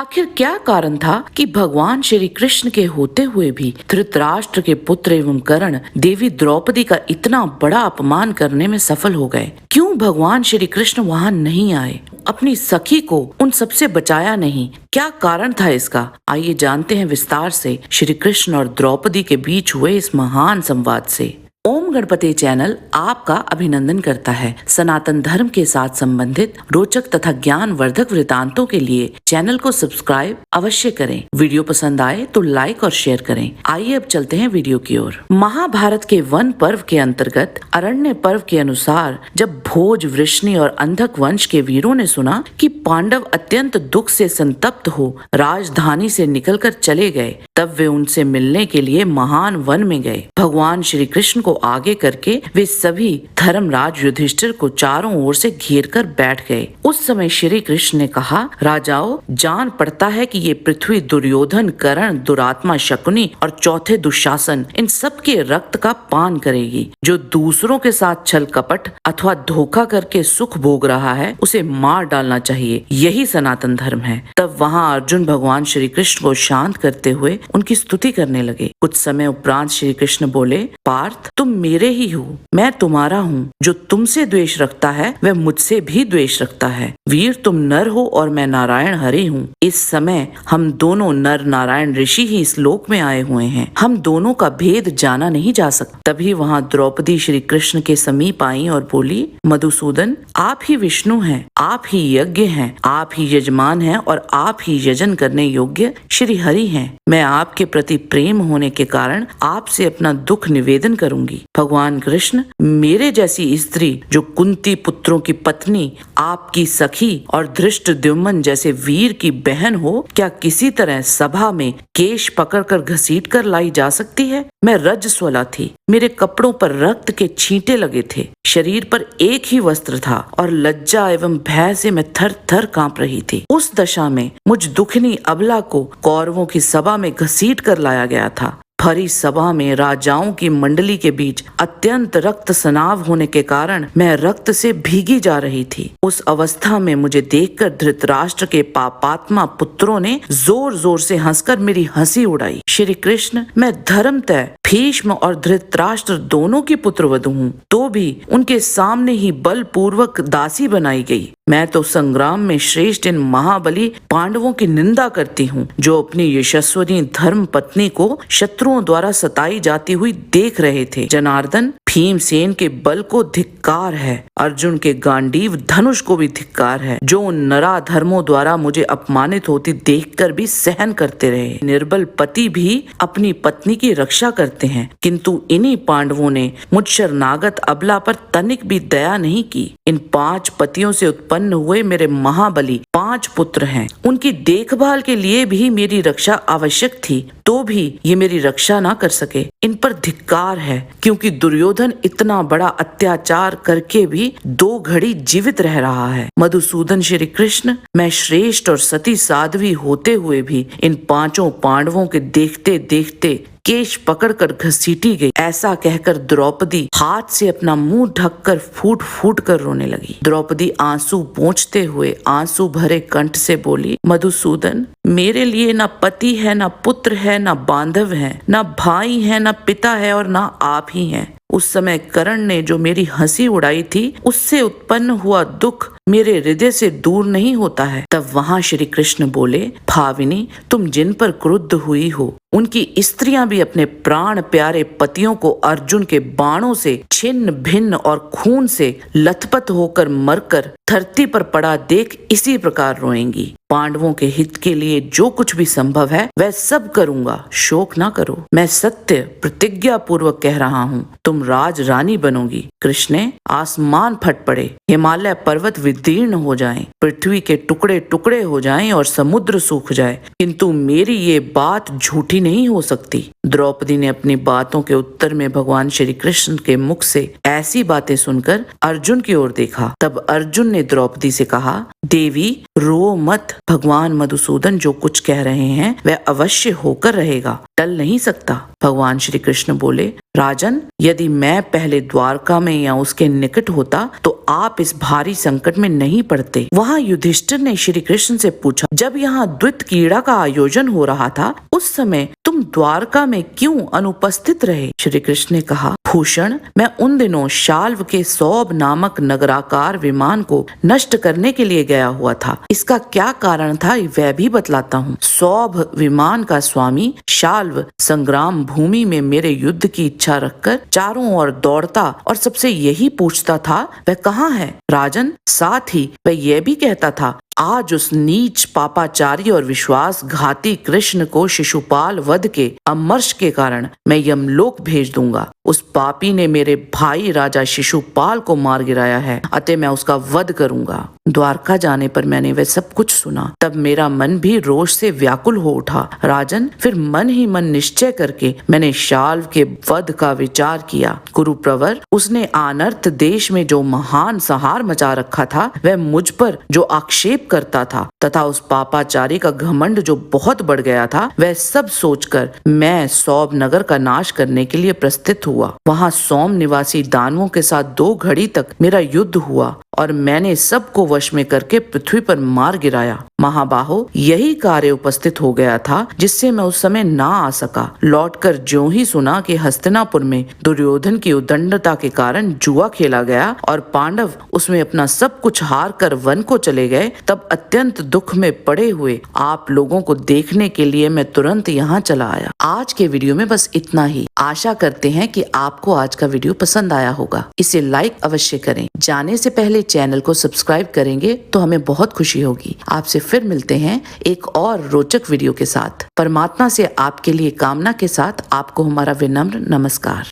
आखिर क्या कारण था कि भगवान श्री कृष्ण के होते हुए भी धृतराष्ट्र के पुत्र एवं कर्ण देवी द्रौपदी का इतना बड़ा अपमान करने में सफल हो गए? क्यों भगवान श्री कृष्ण वहां नहीं आए, अपनी सखी को उन सबसे बचाया नहीं? क्या कारण था इसका? आइए जानते हैं विस्तार से श्री कृष्ण और द्रौपदी के बीच हुए इस महान संवाद से। ओम गणपति चैनल आपका अभिनंदन करता है। सनातन धर्म के साथ संबंधित रोचक तथा ज्ञान वर्धक वृतांतों के लिए चैनल को सब्सक्राइब अवश्य करें। वीडियो पसंद आए तो लाइक और शेयर करें। आइए अब चलते हैं वीडियो की ओर। महाभारत के वन पर्व के अंतर्गत अरण्य पर्व के अनुसार जब भोज, वृष्णि और अंधक वंश के वीरों ने सुना कि पांडव अत्यंत दुख से संतप्त हो राजधानी से निकलकर चले गए, तब वे उनसे मिलने के लिए महान वन में गए। भगवान श्री कृष्ण को आगे करके वे सभी धर्मराज युधिष्ठिर को चारों ओर से घेर कर बैठ गए। उस समय श्री कृष्ण ने कहा, राजाओं, जान पड़ता है कि ये पृथ्वी दुर्योधन, कर्ण, दुरात्मा शकुनी और चौथे दुशासन इन सब के रक्त का पान करेगी। जो दूसरों के साथ छल कपट अथवा धोखा करके सुख भोग रहा है उसे मार डालना चाहिए, यही सनातन धर्म है। तब वहाँ अर्जुन भगवान श्री कृष्ण को शांत करते हुए उनकी स्तुति करने लगे। कुछ समय उपरांत श्री कृष्ण बोले, पार्थ, तुम मेरे ही हो, मैं तुम्हारा हूँ। जो तुमसे द्वेष रखता है वह मुझसे भी द्वेष रखता है। वीर, तुम नर हो और मैं नारायण हरि हूँ। इस समय हम दोनों नर नारायण ऋषि ही इस लोक में आए हुए हैं। हम दोनों का भेद जाना नहीं जा सकता। तभी वहाँ द्रौपदी श्री कृष्ण के समीप आई और बोली, मधुसूदन, आप ही विष्णु हैं, आप ही यज्ञ हैं, आप ही यजमान हैं और आप ही यजन करने योग्य श्री हरि हैं। मैं आपके प्रति प्रेम होने के कारण आपसे अपना दुख निवेदन करूंगी। भगवान कृष्ण, मेरे जैसी स्त्री जो कुंती पुत्रों की पत्नी, आपकी सखी और धृष्टद्युम्न जैसे वीर की बहन हो, क्या किसी तरह सभा में केश पकड़कर घसीट कर लाई जा सकती है? मैं रजस्वला थी, मेरे कपड़ों पर रक्त के छींटे लगे थे, शरीर पर एक ही वस्त्र था और लज्जा एवं भय से मैं थर थर कांप रही थी। उस दशा में मुझ दुखनी अबला को कौरवों की सभा में घसीट कर लाया गया था। भरी सभा में राजाओं की मंडली के बीच अत्यंत रक्त स्नाव होने के कारण मैं रक्त से भीगी जा रही थी। उस अवस्था में मुझे देखकर धृतराष्ट्र के पापात्मा पुत्रों ने जोर जोर से हंसकर मेरी हंसी उड़ाई। श्री कृष्ण, मैं धर्मतः भीष्म और धृतराष्ट्र दोनों की पुत्रवधू हूँ, तो भी उनके सामने ही बलपूर्वक दासी बनाई गई। मैं तो संग्राम में श्रेष्ठ इन महाबली पांडवों की निंदा करती हूँ, जो अपनी यशस्वी धर्म पत्नी को शत्रुओं द्वारा सताई जाती हुई देख रहे थे। जनार्दन, भीमसेन के बल को धिक्कार है, अर्जुन के गांडीव धनुष को भी धिक्कार है, जो उन नराधर्मों द्वारा मुझे अपमानित होती देखकर भी सहन करते रहे। निर्बल पति भी अपनी पत्नी की रक्षा करते हैं, किंतु इन्हीं पांडवों ने मुझ शरणागत अबला पर तनिक भी दया नहीं की। इन 5 पतियों से उत्पन्न हुए मेरे महाबली 5 पुत्र हैं। उनकी देखभाल के लिए भी मेरी रक्षा आवश्यक थी, तो भी ये मेरी रक्षा ना कर सके। इन पर धिक्कार है, क्योंकि दुर्योधन इतना बड़ा अत्याचार करके भी 2 घड़ी जीवित रह रहा है। मधुसूदन श्री कृष्ण, मैं श्रेष्ठ और सती साध्वी होते हुए भी इन 5 पांडवों के देखते देखते केश पकड़कर घसीटी गई। ऐसा कहकर द्रौपदी हाथ से अपना मुंह ढककर फूट फूट कर रोने लगी। द्रौपदी आंसू पोंछते हुए आंसू भरे कंठ से बोली, मधुसूदन, मेरे लिए ना पति है, ना पुत्र है, ना बांधव है, ना भाई है, ना पिता है और ना आप ही हैं। उस समय कर्ण ने जो मेरी हंसी उड़ाई थी, उससे उत्पन्न हुआ दुख मेरे हृदय से दूर नहीं होता है। तब वहाँ श्री कृष्ण बोले, भाविनी, तुम जिन पर क्रुद्ध हुई हो, उनकी स्त्रियां भी अपने प्राण प्यारे पतियों को अर्जुन के बाणों से छिन्न भिन्न और खून से लथपथ होकर मरकर धरती पर पड़ा देख इसी प्रकार रोएंगी। पांडवों के हित के लिए जो कुछ भी संभव है वह सब करूंगा, शोक ना करो। मैं सत्य प्रतिज्ञा पूर्वक कह रहा हूँ, तुम राज रानी बनोगी। कृष्णे, आसमान फट पड़े, हिमालय पर्वत विदीर्ण हो जाएं, पृथ्वी के टुकड़े टुकड़े हो जाएं और समुद्र सूख जाए, किंतु मेरी ये बात झूठी नहीं हो सकती। द्रौपदी ने अपनी बातों के उत्तर में भगवान श्री कृष्ण के मुख से ऐसी बातें सुनकर अर्जुन की ओर देखा। तब अर्जुन ने ने द्रौपदी से कहा, देवी रो मत, भगवान मधुसूदन जो कुछ कह रहे हैं वह अवश्य होकर रहेगा, टल नहीं सकता। भगवान श्री कृष्ण बोले, राजन, यदि मैं पहले द्वारका में या उसके निकट होता तो आप इस भारी संकट में नहीं पड़ते। वहाँ युधिष्ठिर ने श्री कृष्ण से पूछा, जब यहाँ द्वित क्रीड़ा का आयोजन हो रहा था उस समय तुम द्वारका में क्यों अनुपस्थित रहे? श्री कृष्ण ने कहा, भूषण, मैं उन दिनों शाल्व के सौभ नामक नगराकार विमान को नष्ट करने के लिए गया हुआ था। इसका क्या कारण था वह भी बतलाता हूँ। सौभ विमान का स्वामी शाल्व संग्राम भूमि में मेरे युद्ध की इच्छा रखकर चारों ओर दौड़ता और सबसे यही पूछता था, वह कहाँ है? राजन, साथ ही वह यह भी कहता था, आज उस नीच पापाचारी और विश्वासघाती कृष्ण को शिशुपाल वध के अमर्ष के कारण मैं यमलोक भेज दूंगा। उस पापी ने मेरे भाई राजा शिशुपाल को मार गिराया है, अतः मैं उसका वध करूंगा। द्वारका जाने पर मैंने वह सब कुछ सुना, तब मेरा मन भी रोष से व्याकुल हो उठा। राजन, फिर मन ही मन निश्चय करके मैंने शाल्व के वध का विचार किया। कुरुप्रवर, उसने अनर्थ देश में जो महान संहार मचा रखा था वह मुझ पर जो आक्षेप करता था तथा उस पापाचारी का घमंड जो बहुत बढ़ गया था, वह सब सोचकर मैं सौभ नगर का नाश करने के लिए प्रस्थित हुआ। वहाँ सोम निवासी दानवों के साथ 2 घड़ी तक मेरा युद्ध हुआ और मैंने सबको वश में करके पृथ्वी पर मार गिराया। महाबाहो, यही कार्य उपस्थित हो गया था जिससे मैं उस समय ना आ सका। लौटकर ज्यों ही सुना कि हस्तिनापुर में दुर्योधन की उदंडता के कारण जुआ खेला गया और पांडव उसमें अपना सब कुछ हार कर वन को चले गए, तब अत्यंत दुख में पड़े हुए आप लोगों को देखने के लिए मैं तुरंत यहाँ चला आया। आज के वीडियो में बस इतना ही। आशा करते हैं कि आपको आज का वीडियो पसंद आया होगा। इसे लाइक अवश्य करें। जाने से पहले चैनल को सब्सक्राइब करेंगे तो हमें बहुत खुशी होगी। आपसे फिर मिलते हैं एक और रोचक वीडियो के साथ। परमात्मा से आपके लिए कामना के साथ आपको हमारा विनम्र नमस्कार।